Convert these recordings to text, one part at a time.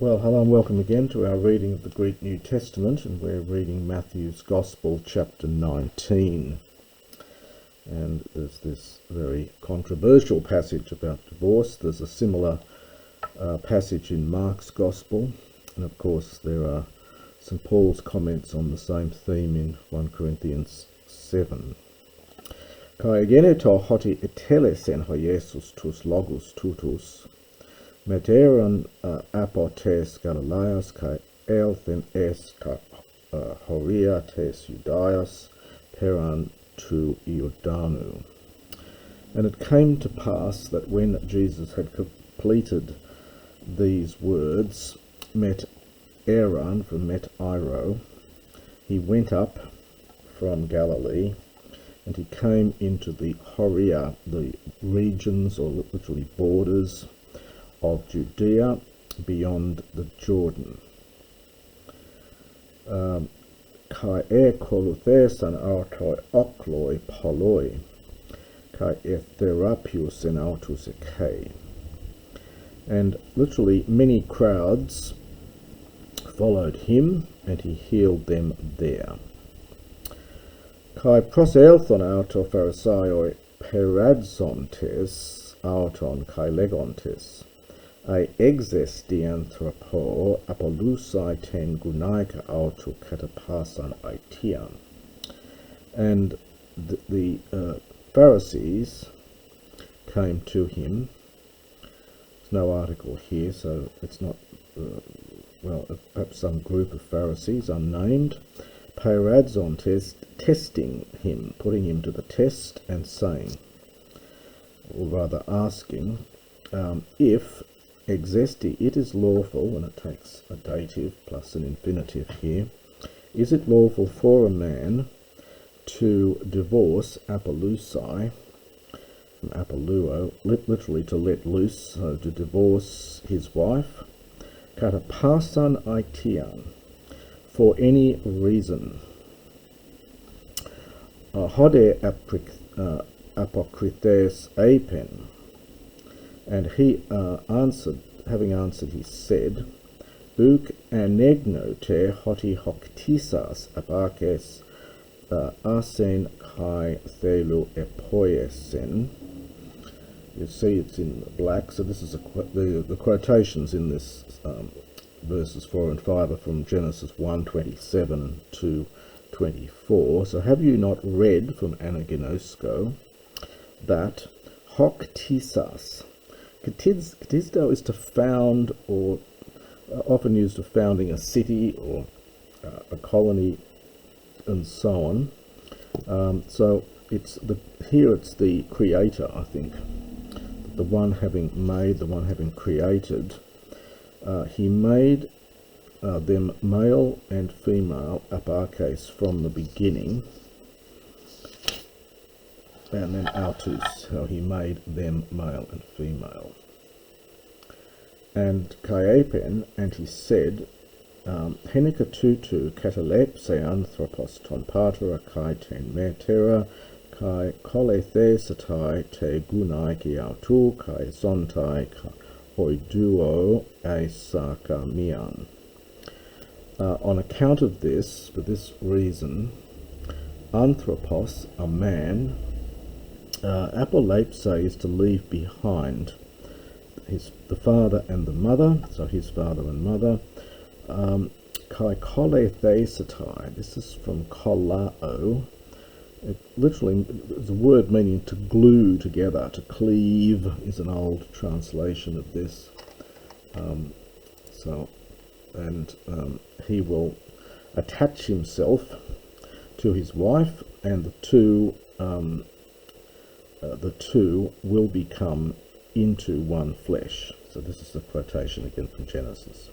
Well, hello and welcome again to our reading of the Greek New Testament, and we're reading Matthew's Gospel, chapter 19. And there's this very controversial passage about divorce. There's a similar passage in Mark's Gospel, and of course there are St. Paul's comments on the same theme in 1 Corinthians 7. Kai geneto hoti etelesen ho Jesus tus logos tutus, meteron apotes Galileas kai elthen es kai horia tes Judaias peran tu Iordanu. And it came to pass that when Jesus had completed these words, met Aaron from met Iro, he went up from Galilee, and he came into the Horia, the regions or literally borders of Judea beyond the Jordan. Kai e koluthesan artoi okloi poloi, kai e therapius en autus eke. And literally many crowds followed him, and he healed them there. Kai proselthon auto Pharisaioi peradzontes auton kai legontes, ai exes dianthropo apollusai ten gunaika auto katapasan aitian. And the Pharisees came to him. There's no article here, so it's not, perhaps some group of Pharisees unnamed, peradzontes, testing him, putting him to the test and saying, or rather asking, if exesti, it is lawful, and it takes a dative plus an infinitive here, is it lawful for a man to divorce apollusai, from apolluo, literally to let loose, so to divorce his wife, katapasan aitian, for any reason. Hode apokrithes apen. And he having answered, he said, Uk anegno te hoti hoktisas abakes asen kai thelu epoiesen. You see it's in black, so this is the quotations in this verses 4 and 5 are from Genesis 1:27 to 24. So have you not read from Anaginosko that hoktisas, ktizo is to found, or often used of founding a city or a colony and so on. So it's the creator, I think, the one having made, the one having created. He made them male and female, aparcase, from the beginning, and then autus, how he made them male and female. And kaiapen, and he said, Henika tutu katalepse anthropos ton patera kai ten metera kai kolethe satai te gunai ki autu kai zontai kai oiduo aisaka mian. On account of this, for this reason, anthropos, a man, apolepse is to leave behind the father and the mother, so his father and mother. Kai kolethe satai, this is from kolao. It literally is a word meaning to glue together, to cleave is an old translation of this. He will attach himself to his wife, and the two will become into one flesh. So this is the quotation again from Genesis.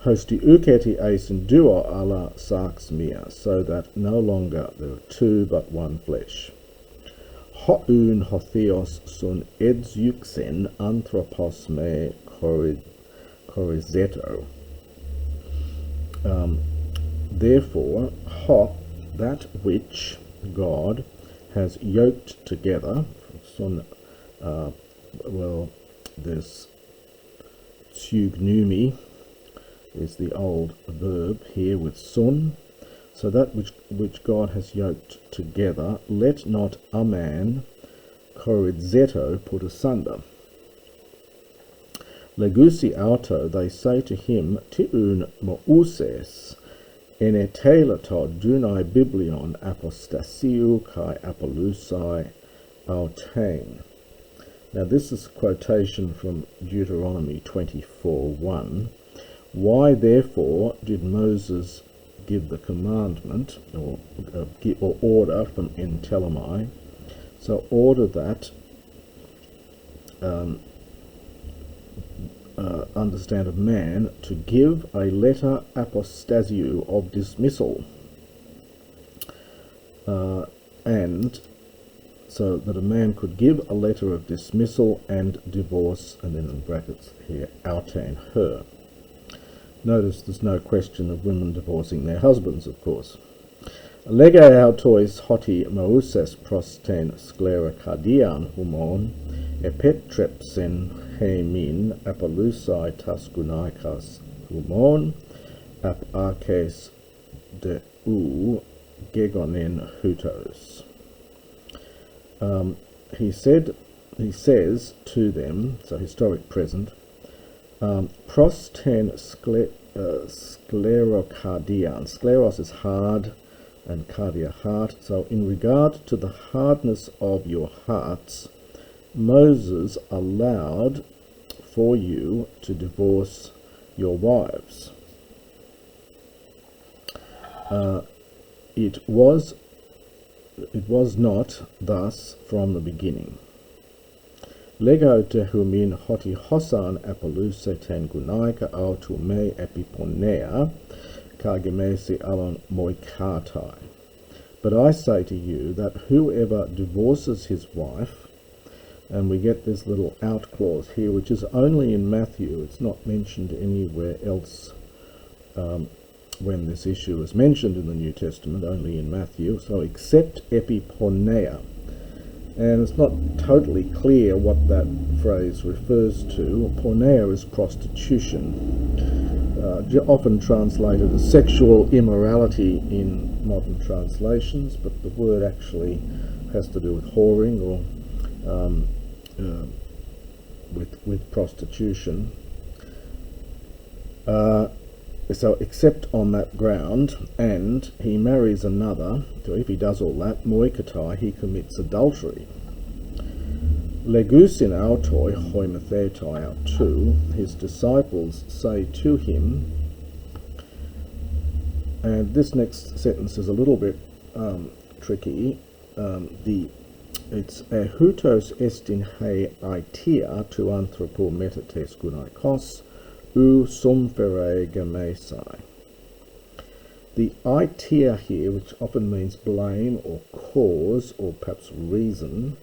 Hosti uketi eisen duo ala sarx mia, so that no longer there are two but one flesh. Houn hotheos sun edzuxen anthropos me chorizeto. Therefore, that which God has yoked together, sun, there's Tsugnumi, is the old verb here with sun. So that which God has yoked together, let not a man choridzeto put asunder. Legusi auto, they say to him, tiun mouses, enetelato dunai biblion apostasiu kai apolusai autain. Now this is a quotation from Deuteronomy 24:1. Why therefore did Moses give the commandment or order from Entelemai? So order that, understand, of man to give a letter apostasiu of dismissal, and so that a man could give a letter of dismissal and divorce, and then in brackets here, autain, her. Notice there's no question of women divorcing their husbands, of course. Lege autois hoti mouses prosten sclera cardian humon, epetrepsen hemin apolusai taskunaikas humon, ap arches de u gegonin hutos. He says to them, so historic present, prosten sclerocardian. Scleros is hard and cardia, heart. So in regard to the hardness of your hearts, Moses allowed for you to divorce your wives. It was not thus from the beginning. Lego tehumin hoti hosan apoluse ten gunaika autu me epiponea kagemesi alon moikatai. But I say to you that whoever divorces his wife, and we get this little out clause here, which is only in Matthew, it's not mentioned anywhere else when this issue is mentioned in the New Testament, only in Matthew, so except epiponea. And it's not totally clear what that phrase refers to. Porneia is prostitution, often translated as sexual immorality in modern translations, but the word actually has to do with whoring or with prostitution. So except on that ground, and he marries another, so if he does all that, moikatai, he commits adultery. Legusin autoi hoimathetai autu, his disciples say to him, and this next sentence is a little bit tricky. It's hutos estin he aitia tu anthropo metates gunaikos u sumfere gamesai. The aitia here, which often means blame or cause or perhaps reason,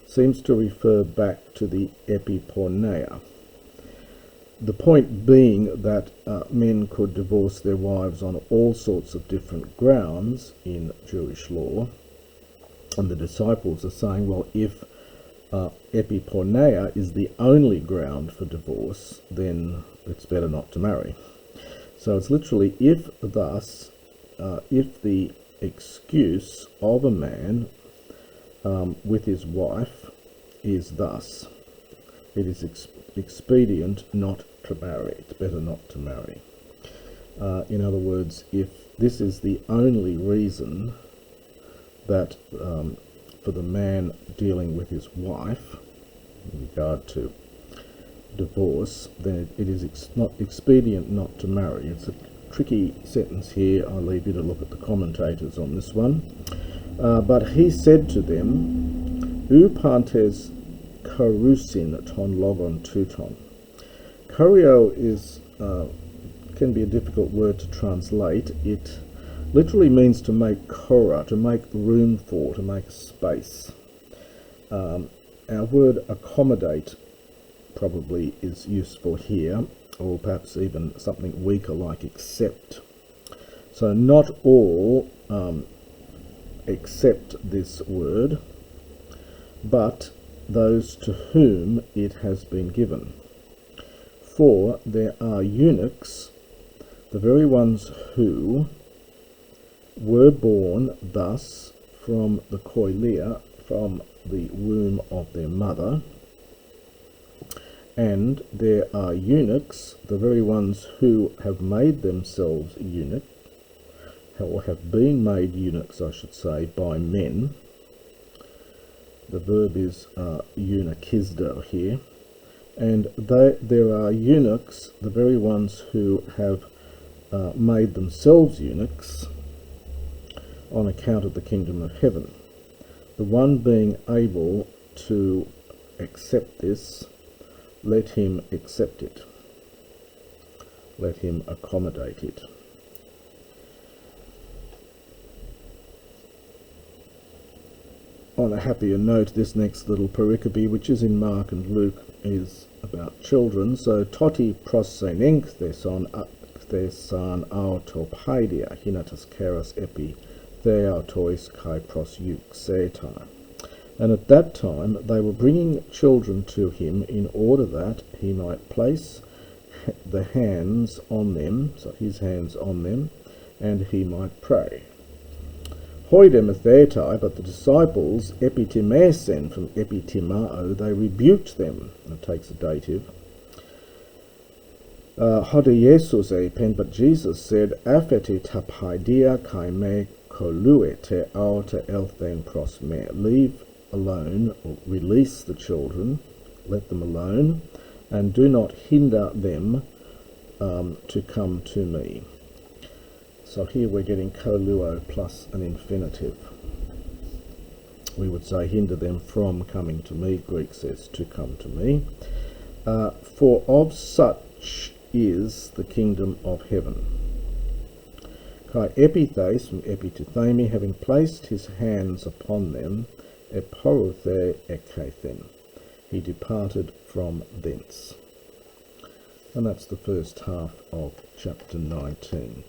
seems to refer back to the epiporneia. The point being that men could divorce their wives on all sorts of different grounds in Jewish law, and the disciples are saying, well, if epiporneia is the only ground for divorce, then it's better not to marry. So it's literally, if thus, if the excuse of a man with his wife is thus, it is expedient not to marry, it's better not to marry. In other words, if this is the only reason that for the man dealing with his wife in regard to divorce, then it is not expedient not to marry. It's a tricky sentence here. I'll leave you to look at the commentators on this one. But he said to them, "U pantes chorusin ton logon tuton." Chorio is can be a difficult word to translate. It literally means to make chora, to make room for, to make space. Our word accommodate probably is useful here, or perhaps even something weaker like accept. So not all accept this word, but those to whom it has been given. For there are eunuchs the very ones who were born thus from the koilia, from the womb of their mother, and there are eunuchs, the very ones who have made themselves eunuch, or have been made eunuchs, I should say, by men. The verb is eunuchizdo here. And there are eunuchs, the very ones who have made themselves eunuchs on account of the kingdom of heaven. The one being able to accept this, let him accept it. Let him accommodate it. On a happier note, this next little pericope, which is in Mark and Luke, is about children. So, toti prosenenk thesan autopaidia hinatas keras epi theautois kai prosyuxetai. And at that time they were bringing children to him in order that he might place the hands on them, so his hands on them, and he might pray. Hoidem thetai, but the disciples, epitimesen from epitimao, they rebuked them. It takes a dative. Hode Jesus epen, but Jesus said, Afeti tapaidia kai me koluete auta elthen prosme. Leave alone, or release the children, let them alone, and do not hinder them to come to me. So here we're getting koluo plus an infinitive. We would say hinder them from coming to me. Greek says to come to me. For of such is the kingdom of heaven. Kai epithes from epitithemi, having placed his hands upon them, eporothe ekathen, he departed from thence. And that's the first half of chapter 19.